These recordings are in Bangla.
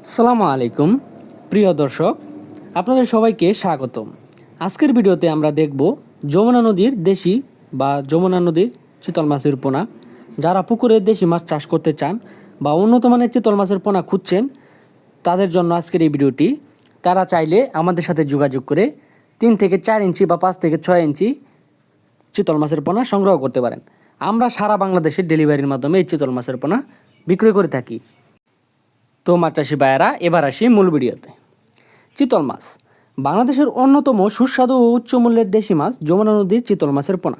আসসালামু আলাইকুম প্রিয় দর্শক, আপনাদের সবাইকে স্বাগতম। আজকের ভিডিওতে আমরা দেখব যমুনা নদীর দেশি বা যমুনা নদীর চিতল মাছের পোনা। যারা পুকুরে দেশি মাছ চাষ করতে চান বা উন্নত মানের চিতল মাছের পোনা খুঁজছেন, তাদের জন্য আজকের এই ভিডিওটি। তারা চাইলে আমাদের সাথে যোগাযোগ করে 3 থেকে 4 ইঞ্চি বা 5 থেকে 6 ইঞ্চি চিতল মাছের পোনা সংগ্রহ করতে পারেন। আমরা সারা বাংলাদেশে ডেলিভারির মাধ্যমে এই চিতল মাছের পোনা বিক্রয় করে থাকি। তো মাছ চাষি ভাইয়েরা, এবার আসি মূল ভিডিওতে। চিতল মাছ বাংলাদেশের অন্যতম সুস্বাদু ও উচ্চ মূল্যের দেশি মাছ যমুনা নদীর চিতল মাছের পোনা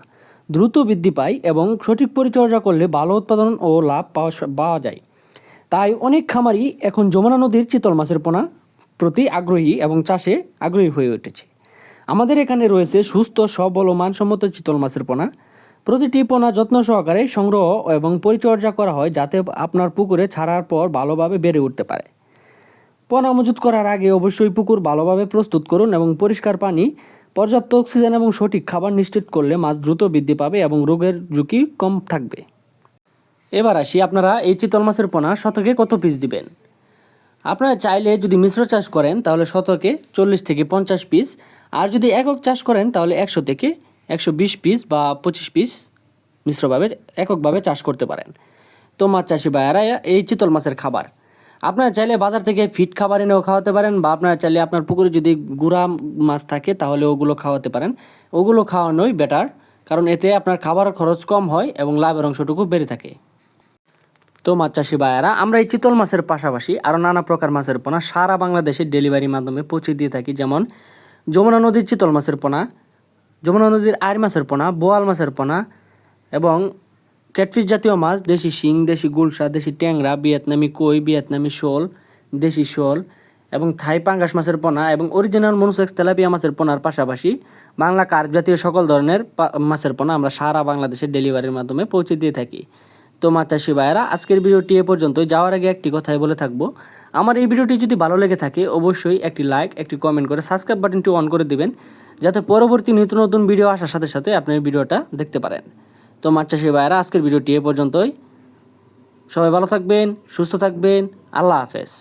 দ্রুত বৃদ্ধি পায় এবং সঠিক পরিচর্যা করলে ভালো উৎপাদন ও লাভ পাওয়া যায়। তাই অনেক খামারি এখন যমুনা নদীর চিতল মাছের পোনা প্রতি আগ্রহী এবং চাষে আগ্রহী হয়ে উঠেছে। আমাদের এখানে রয়েছে সুস্থ, সবল ও মানসম্মত চিতল মাছের পোনা। প্রতিটি পোনা যত্ন সহকারে সংগ্রহ এবং পরিচর্যা করা হয় যাতে আপনার পুকুরে ছাড়ার পর ভালোভাবে বেড়ে উঠতে পারে। পোনা মজুত করার আগে অবশ্যই পুকুর ভালোভাবে প্রস্তুত করুন এবং পরিষ্কার পানি, পর্যাপ্ত অক্সিজেন এবং সঠিক খাবার নিশ্চিত করলে মাছ দ্রুত বৃদ্ধি পাবে এবং রোগের ঝুঁকি কম থাকবে। এবার আসি, আপনারা এই চিতল মাছের পোনা শতকে কত পিস দিবেন। আপনারা চাইলে যদি মিশ্র চাষ করেন তাহলে শতকে 40 থেকে 50 পিস, আর যদি একক চাষ করেন তাহলে 100 থেকে 120 পিস বা 25 পিস মিশ্রভাবে এককভাবে চাষ করতে পারেন। তো মাছ চাষি ভাইয়েরা, এই চিতল মাছের খাবার আপনারা চাইলে বাজার থেকে ফিট খাবার এনেও খাওয়াতে পারেন, বা আপনারা চাইলে আপনার পুকুরে যদি গুঁড়া মাছ থাকে তাহলে ওগুলো খাওয়াতে পারেন। ওগুলো খাওয়ানোই বেটার, কারণ এতে আপনার খাবারের খরচ কম হয় এবং লাভের অংশটুকু বেড়ে থাকে। তো মাছ চাষি ভাইয়েরা, আমরা এই চিতল মাছের পাশাপাশি আরও নানা প্রকার মাছের পোনা সারা বাংলাদেশে ডেলিভারির মাধ্যমে পৌঁছে দিয়ে থাকি। যেমন যমুনা নদীর চিতল মাছের পোনা, যমুনা নদীর আইড় মাছের পোনা, বোয়াল মাছের পোনা এবং ক্যাটফিশ জাতীয় মাছ, দেশি শিং, দেশি গুলশা, দেশি ট্যাংরা, ভিয়েতনামি কই, ভিয়েতনামি শোল, দেশি শোল এবং থাই পাঙ্গাস মাছের পোনা এবং অরিজিনাল মনুসেক্স তেলাপিয়া মাছের পোনার পাশাপাশি বাংলা কার্প জাতীয় সকল ধরনের মাছের পোনা আমরা সারা বাংলাদেশে ডেলিভারির মাধ্যমে পৌঁছে দিয়ে থাকি। তো মাছ চাষি ভাইয়েরা, আজকের ভিডিওটি এ পর্যন্তই। যাওয়ার আগে একটি কথাই বলে থাকবো, আমার এই ভিডিওটি যদি ভালো লেগে থাকে অবশ্যই একটি লাইক, একটি কমেন্ট করে সাবস্ক্রাইব বাটনটি অন করে দিবেন, যাতে পরবর্তী নিত্য নতুন ভিডিও আসার সাথে সাথে আপনি এই ভিডিওটা দেখতে পারেন। তো মাছ চাষি ভাইয়েরা, আজকের ভিডিওটি এ পর্যন্তই। সবাই ভালো থাকবেন, সুস্থ থাকবেন। আল্লাহ হাফেজ।